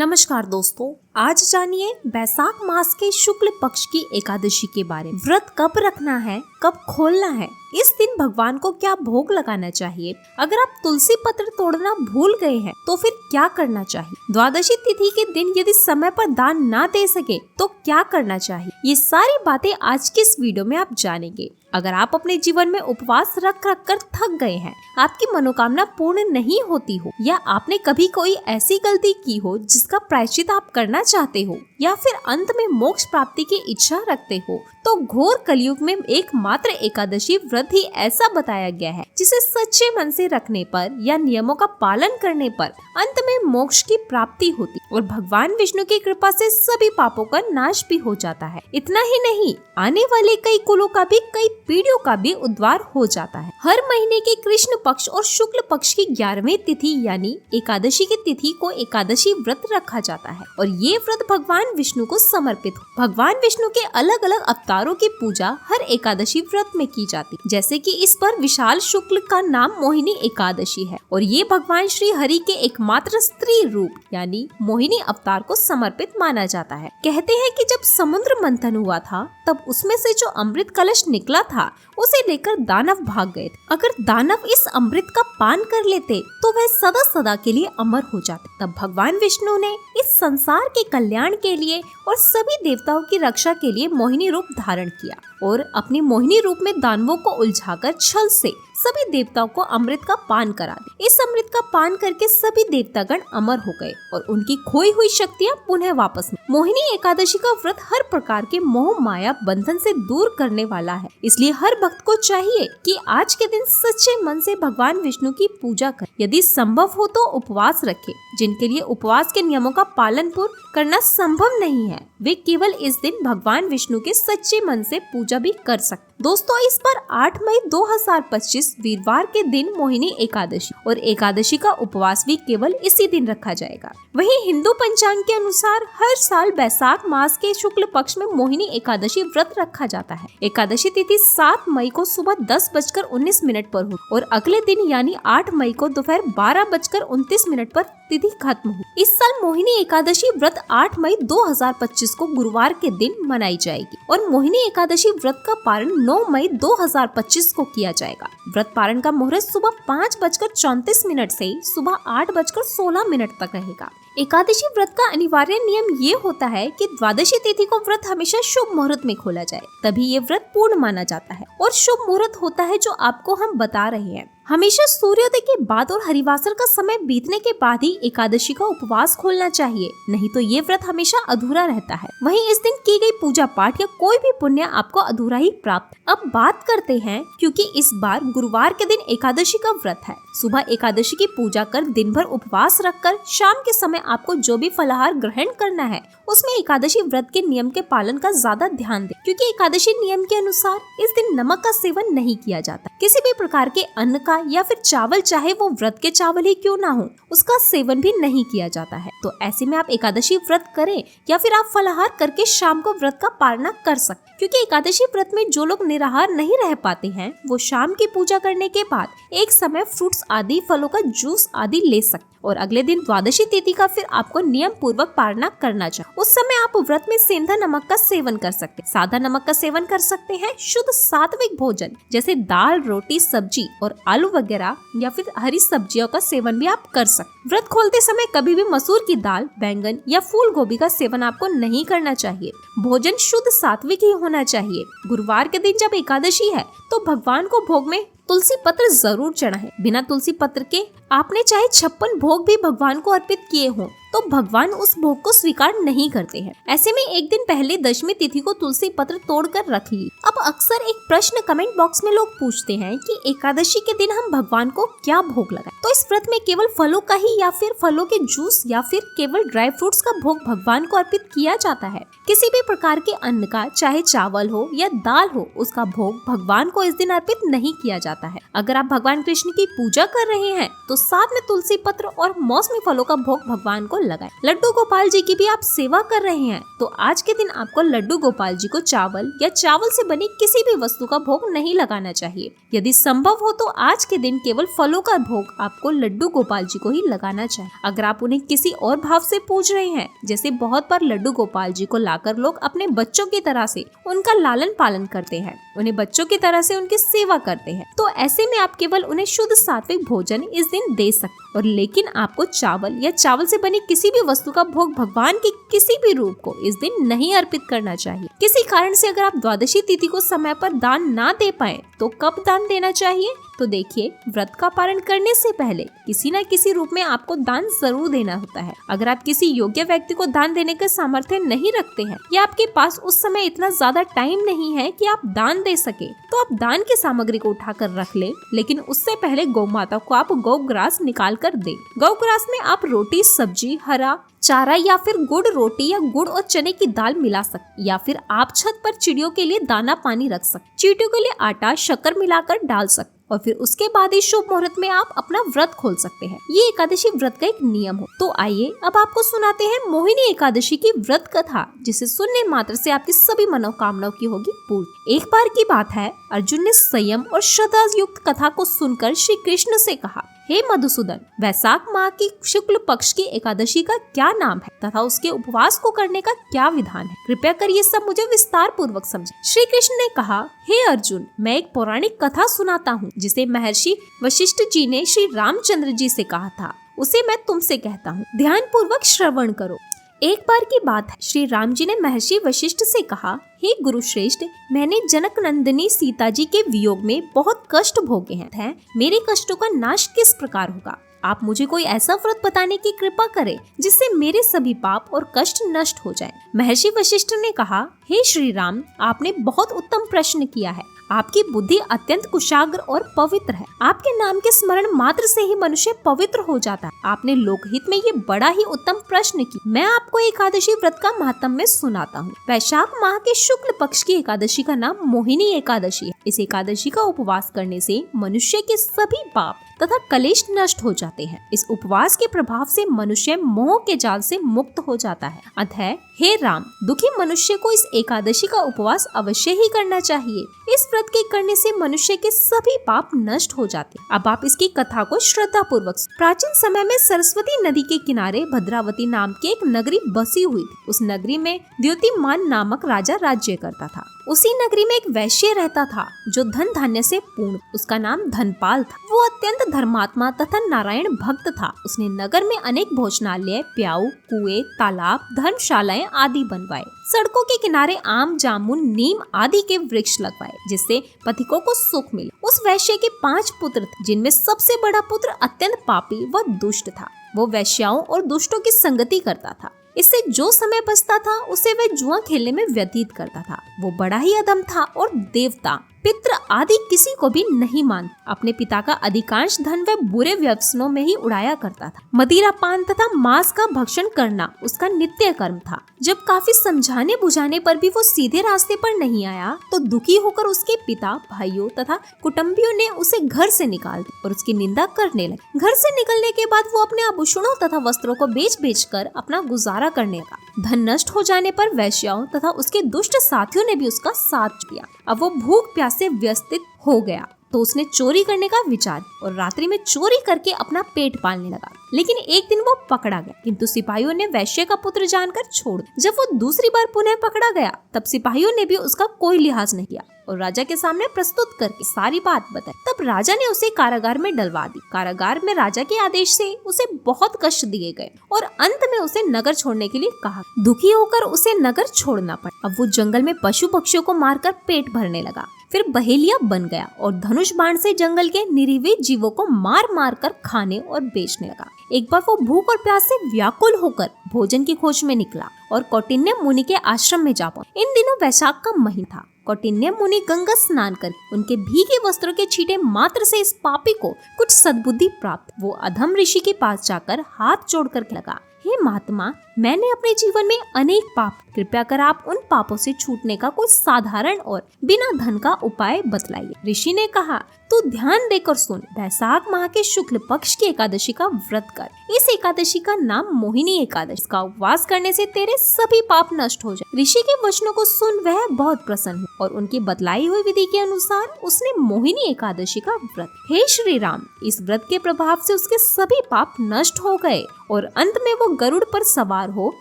नमस्कार दोस्तों, आज जानिए बैसाख मास के शुक्ल पक्ष की एकादशी के बारे में। व्रत कब रखना है, कब खोलना है, इस दिन भगवान को क्या भोग लगाना चाहिए, अगर आप तुलसी पत्र तोड़ना भूल गए हैं तो फिर क्या करना चाहिए, द्वादशी तिथि के दिन यदि समय पर दान ना दे सके तो क्या करना चाहिए, ये सारी बातें आज की इस वीडियो में आप जानेंगे। अगर आप अपने जीवन में उपवास रख कर थक गए हैं, आपकी मनोकामना पूर्ण नहीं होती हो, या आपने कभी कोई ऐसी गलती की हो जिसका प्रायश्चित आप करना चाहते हो, या फिर अंत में मोक्ष प्राप्ति की इच्छा रखते हो, तो घोर कलयुग में एकमात्र एकादशी व्रत ही ऐसा बताया गया है जिसे सच्चे मन से रखने पर या नियमों का पालन करने पर अंत में मोक्ष की प्राप्ति होती और भगवान विष्णु की कृपा से सभी पापों का नाश भी हो जाता है। इतना ही नहीं, आने वाले कई कुलों का भी, कई पीढ़ियों का भी उद्धार हो जाता है। हर महीने के कृष्ण पक्ष और शुक्ल पक्ष की 11वीं तिथि यानी एकादशी की तिथि को एकादशी व्रत रखा जाता है और ये व्रत भगवान विष्णु को समर्पित हो। भगवान विष्णु के अलग अलग अवतारों की पूजा हर एकादशी व्रत में की जाती, जैसे कि इस पर विशाल शुक्ल का नाम मोहिनी एकादशी है और ये भगवान श्री हरि के एकमात्र स्त्री रूप यानी मोहिनी अवतार को समर्पित माना जाता है। कहते हैं कि जब समुद्र मंथन हुआ था तब उसमें से जो अमृत कलश निकला था उसे लेकर दानव भाग गए थे। अगर दानव इस अमृत का पान कर लेते तो वह सदा सदा के लिए अमर हो जाते। तब भगवान विष्णु ने इस संसार के कल्याण के लिए और सभी देवताओं की रक्षा के लिए मोहिनी रूप धारण किया और अपनी मोहिनी रूप में दानवों को उलझाकर छल से सभी देवताओं को अमृत का पान करा दिया। इस अमृत का पान करके सभी देवतागण अमर हो गए और उनकी खोई हुई शक्तियां पुनः वापस मिली। मोहिनी एकादशी का व्रत हर प्रकार के मोह माया बंधन से दूर करने वाला है, इसलिए हर भक्त को चाहिए कि आज के दिन सच्चे मन से भगवान विष्णु की पूजा करे। यदि संभव हो तो उपवास रखे। जिनके लिए उपवास के नियमों का पालन पूर्ण करना संभव नहीं है, वे केवल इस दिन भगवान विष्णु के सच्चे मन से पूजा भी कर सकते। दोस्तों, इस पर 8 मई 2025 वीरवार के दिन मोहिनी एकादशी और एकादशी का उपवास भी केवल इसी दिन रखा जाएगा। वहीं हिंदू पंचांग के अनुसार हर साल बैसाख मास के शुक्ल पक्ष में मोहिनी एकादशी व्रत रखा जाता है। एकादशी तिथि 7 मई को सुबह 10:19 पर हो और अगले दिन यानी 8 मई को दोपहर 12:29 पर तिथि खत्म हुई। इस साल मोहिनी एकादशी व्रत 8 मई 2025 को गुरुवार के दिन मनाई जाएगी और मोहिनी एकादशी व्रत का पारण 9 मई 2025 को किया जाएगा। व्रत पारण का मुहूर्त सुबह 5:34 से सुबह 8:16 तक रहेगा। एकादशी व्रत का अनिवार्य नियम ये होता है कि द्वादशी तिथि को व्रत हमेशा शुभ मुहूर्त में खोला जाए, तभी ये व्रत पूर्ण माना जाता है और शुभ मुहूर्त होता है जो आपको हम बता रहे हैं। हमेशा सूर्योदय के बाद और हरिवासर का समय बीतने के बाद ही एकादशी का उपवास खोलना चाहिए, नहीं तो ये व्रत हमेशा अधूरा रहता है। वहीं इस दिन की गई पूजा पाठ या कोई भी पुण्य आपको अधूरा ही प्राप्त। अब बात करते हैं, क्योंकि इस बार गुरुवार के दिन एकादशी का व्रत है। सुबह एकादशी की पूजा कर दिन भर उपवास रखकर शाम के समय आपको जो भी फलाहार ग्रहण करना है उसमें एकादशी व्रत के नियम के पालन का ज्यादा ध्यान दें, क्योंकि एकादशी नियम के अनुसार इस दिन नमक का सेवन नहीं किया जाता। किसी भी प्रकार के अन्न का या फिर चावल, चाहे वो व्रत के चावल ही क्यों ना हो, उसका सेवन भी नहीं किया जाता है। तो ऐसे में आप एकादशी व्रत करें या फिर आप फलाहार करके शाम को व्रत का पालना कर सकते, क्योंकि एकादशी व्रत में जो लोग निराहार नहीं रह पाते हैं वो शाम की पूजा करने के बाद एक समय फ्रूट्स आदि, फलों का जूस आदि ले सकते और अगले दिन द्वादशी तिथि का फिर आपको नियम पूर्वक पालना करना चाहिए। उस समय आप व्रत में सेंधा नमक का सेवन कर सकते हैं, सादा नमक का सेवन कर सकते हैं। शुद्ध सात्विक भोजन जैसे दाल, रोटी, सब्जी और आलू वगैरह या फिर हरी सब्जियों का सेवन भी आप कर सकते। व्रत खोलते समय कभी भी मसूर की दाल, बैंगन या फूल गोभी का सेवन आपको नहीं करना चाहिए। भोजन शुद्ध सात्विक ही होना चाहिए। गुरुवार के दिन जब एकादशी है तो भगवान को भोग में तुलसी पत्र जरूर चढ़ाएं। बिना तुलसी पत्र के आपने चाहे 56 भोग भी भगवान को अर्पित किए हों तो भगवान उस भोग को स्वीकार नहीं करते हैं। ऐसे में एक दिन पहले दशमी तिथि को तुलसी पत्र तोड़कर रख ली। अब अक्सर एक प्रश्न कमेंट बॉक्स में लोग पूछते हैं कि एकादशी के दिन हम भगवान को क्या भोग लगाएं? तो इस व्रत में केवल फलों का ही या फिर फलों के जूस या फिर केवल ड्राई फ्रूट्स का भोग भगवान को अर्पित किया जाता है। किसी भी प्रकार के अन्न का, चाहे चावल हो या दाल हो, उसका भोग भगवान को इस दिन अर्पित नहीं किया जाता है। अगर आप भगवान कृष्ण की पूजा कर रहे हैं तो साथ में तुलसी पत्र और मौसमी फलों का भोग भगवान को लगाएं। लड्डू गोपाल जी की भी आप सेवा कर रहे हैं तो आज के दिन आपको लड्डू गोपाल जी को चावल या चावल से बनी किसी भी वस्तु का भोग नहीं लगाना चाहिए। यदि संभव हो तो आज के दिन केवल फलों का भोग आपको लड्डू गोपाल जी को ही लगाना चाहिए। अगर आप उन्हें किसी और भाव से पूज रहे हैं, जैसे बहुत बार लड्डू गोपाल जी को लाकर लोग अपने बच्चों की तरह से उनका लालन पालन करते हैं, उन्हें बच्चों की तरह से उनकी सेवा करते हैं, तो ऐसे में आप केवल उन्हें शुद्ध सात्विक भोजन इस दिन दे सकते और लेकिन आपको चावल या चावल से बनी किसी भी वस्तु का भोग भगवान के किसी भी रूप को इस दिन नहीं अर्पित करना चाहिए। किसी कारण से अगर आप द्वादशी तिथि को समय पर दान ना दे पाए तो कब दान देना चाहिए? तो देखिए, व्रत का पालन करने से पहले किसी न किसी रूप में आपको दान जरूर देना होता है। अगर आप किसी योग्य व्यक्ति को दान देने का सामर्थ्य नहीं रखते हैं या आपके पास उस समय इतना ज्यादा टाइम नहीं है कि आप दान दे सके, तो आप दान की सामग्री को उठाकर रख ले, लेकिन उससे पहले गौ माता को आप गौग्रास निकाल कर दे। गौग्रास में आप रोटी, सब्जी, हरा चारा या फिर गुड़ रोटी या गुड़ और चने की दाल मिला सकते, या फिर आप छत पर चिड़ियों के लिए दाना पानी रख सकते, चींटियों के लिए आटा शक्कर मिलाकर डाल सकते और फिर उसके बाद ही शुभ मुहूर्त में आप अपना व्रत खोल सकते हैं। ये एकादशी व्रत का एक नियम हो। तो आइए अब आपको सुनाते हैं मोहिनी एकादशी की व्रत कथा, जिसे सुनने मात्र से आपकी सभी मनोकामनाओं की होगी पूर्ण। एक बार की बात है, अर्जुन ने संयम और श्रद्धा युक्त कथा को सुनकर श्री कृष्ण से कहा, हे मधुसूदन, वैशाख माह की शुक्ल पक्ष की एकादशी का क्या नाम है तथा उसके उपवास को करने का क्या विधान है? कृपया कर ये सब मुझे विस्तार पूर्वक समझे। श्री कृष्ण ने कहा, हे अर्जुन, मैं एक पौराणिक कथा सुनाता हूँ जिसे महर्षि वशिष्ठ जी ने श्री रामचंद्र जी से कहा था, उसे मैं तुमसे कहता हूँ, ध्यान पूर्वक श्रवण करो। एक बार की बात है, श्री राम जी ने महर्षि वशिष्ठ से कहा, हे गुरु श्रेष्ठ, मैंने जनक नंदिनी सीता जी के वियोग में बहुत कष्ट भोगे हैं। मेरे कष्टों का नाश किस प्रकार होगा? आप मुझे कोई ऐसा व्रत बताने की कृपा करें जिससे मेरे सभी पाप और कष्ट नष्ट हो जाएं। महर्षि वशिष्ठ ने कहा, हे श्री राम, आपने बहुत उत्तम प्रश्न किया है। आपकी बुद्धि अत्यंत कुशाग्र और पवित्र है। आपके नाम के स्मरण मात्र से ही मनुष्य पवित्र हो जाता है। आपने लोकहित में ये बड़ा ही उत्तम प्रश्न किया। मैं आपको एकादशी व्रत का महात्म्य सुनाता हूँ। वैशाख माह के शुक्ल पक्ष की एकादशी का नाम मोहिनी एकादशी है। इस एकादशी का उपवास करने से मनुष्य के सभी पाप तथा कलेश नष्ट हो जाते हैं। इस उपवास के प्रभाव से मनुष्य मोह के जाल से मुक्त हो जाता है। अतः हे राम, दुखी मनुष्य को इस एकादशी का उपवास अवश्य ही करना चाहिए। इस व्रत के करने से मनुष्य के सभी पाप नष्ट हो जाते हैं। अब आप इसकी कथा को श्रद्धा पूर्वक। प्राचीन समय में सरस्वती नदी के किनारे भद्रावती नाम की एक नगरी बसी हुई थी। उस नगरी में द्युतिमान नामक राजा राज्य करता था। उसी नगरी में एक वैश्य रहता था जो धन धान्य से पूर्ण। उसका नाम धनपाल था। वो अत्यंत धर्मात्मा तथा नारायण भक्त था। उसने नगर में अनेक भोजनालय, प्याऊ, कुएं, तालाब, धर्मशालाएं आदि बनवाए। सड़कों के किनारे आम, जामुन, नीम आदि के वृक्ष लगवाए, जिससे पथिकों को सुख मिले। उस वैश्य के 5 पुत्र थे, जिनमें सबसे बड़ा पुत्र अत्यंत पापी व दुष्ट था। वो वैश्याओं और दुष्टों की संगति करता था। इससे जो समय बचता था उसे वह जुआ खेलने में व्यतीत करता था। वो बड़ा ही अधम था और देवता, पितृ आदि किसी को भी नहीं मानता। अपने पिता का अधिकांश धन वह बुरे व्यसनों में ही उड़ाया करता था। मदिरा पान तथा मांस का भक्षण करना उसका नित्य कर्म था। जब काफी समझाने बुझाने पर भी वो सीधे रास्ते पर नहीं आया तो दुखी होकर उसके पिता, भाइयों तथा कुटुंबियों ने उसे घर से निकाल दिया और उसकी निंदा करने लगे। घर से निकलने के बाद वो अपने आभूषणों तथा वस्त्रों को बेच कर अपना गुजारा करने लगा। धन नष्ट हो जाने पर वैश्याओं तथा उसके दुष्ट साथियों ने भी उसका साथ दिया। अब वो भूख प्यास से व्यस्तित हो गया तो उसने चोरी करने का विचार और रात्रि में चोरी करके अपना पेट पालने लगा। लेकिन एक दिन वो पकड़ा गया, किंतु सिपाहियों ने वैश्य का पुत्र जानकर छोड़। जब वो दूसरी बार पुनः पकड़ा गया तब सिपाहियों ने भी उसका कोई लिहाज नहीं किया और राजा के सामने प्रस्तुत करके सारी बात बताई। तब राजा ने उसे कारागार में डलवा दी। कारागार में राजा के आदेश से उसे बहुत कष्ट दिए गए और अंत में उसे नगर छोड़ने के लिए कहा। दुखी होकर उसे नगर छोड़ना पड़ा। अब वो जंगल में पशु पक्षियों को मारकर पेट भरने लगा। फिर बहेलिया बन गया और धनुष बाण से जंगल के निरीह जीवों को मार मार कर खाने और बेचने लगा। एक बार वो भूख और प्यास से व्याकुल होकर भोजन की खोज में निकला और कौटिन्य मुनि के आश्रम में जा पहुंचा। इन दिनों वैशाख का महीना था। कौटिन्य मुनि गंगा स्नान कर उनके भीगे वस्त्रों के छींटे मात्र से इस पापी को कुछ सद्बुद्धि प्राप्त। वो अधम ऋषि के पास जाकर हाथ जोड़कर लगा, हे महात्मा, मैंने अपने जीवन में अनेक पाप, कृपया कर आप उन पापों से छूटने का कोई साधारण और बिना धन का उपाय बतलाइए। ऋषि ने कहा, तो ध्यान देकर सुन, वैशाख माह के शुक्ल पक्ष की एकादशी का व्रत कर। इस एकादशी का नाम मोहिनी एकादशी। का उपवास करने से तेरे सभी पाप नष्ट हो जाए। ऋषि के वचनों को सुन वह बहुत प्रसन्न हुआ और उनकी बतलाई हुई विधि के अनुसार उसने मोहिनी एकादशी का व्रत। हे श्री राम, इस व्रत के प्रभाव से उसके सभी पाप नष्ट हो गए और अंत में वो गरुड़ पर सवार हो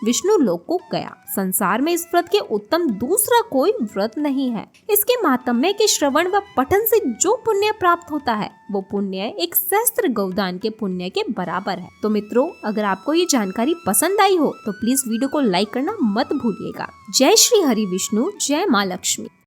विष्णु लोक को गया। संसार में इस व्रत के उत्तम दूसरा कोई व्रत नहीं है। इसके महात्म्य के श्रवण व पठन से जो पुण्य प्राप्त होता है वो पुण्य एक सहस्त्र गौदान के पुण्य के बराबर है। तो मित्रों, अगर आपको ये जानकारी पसंद आई हो तो प्लीज वीडियो को लाइक करना मत भूलिएगा। जय श्री हरि विष्णु, जय माँ लक्ष्मी।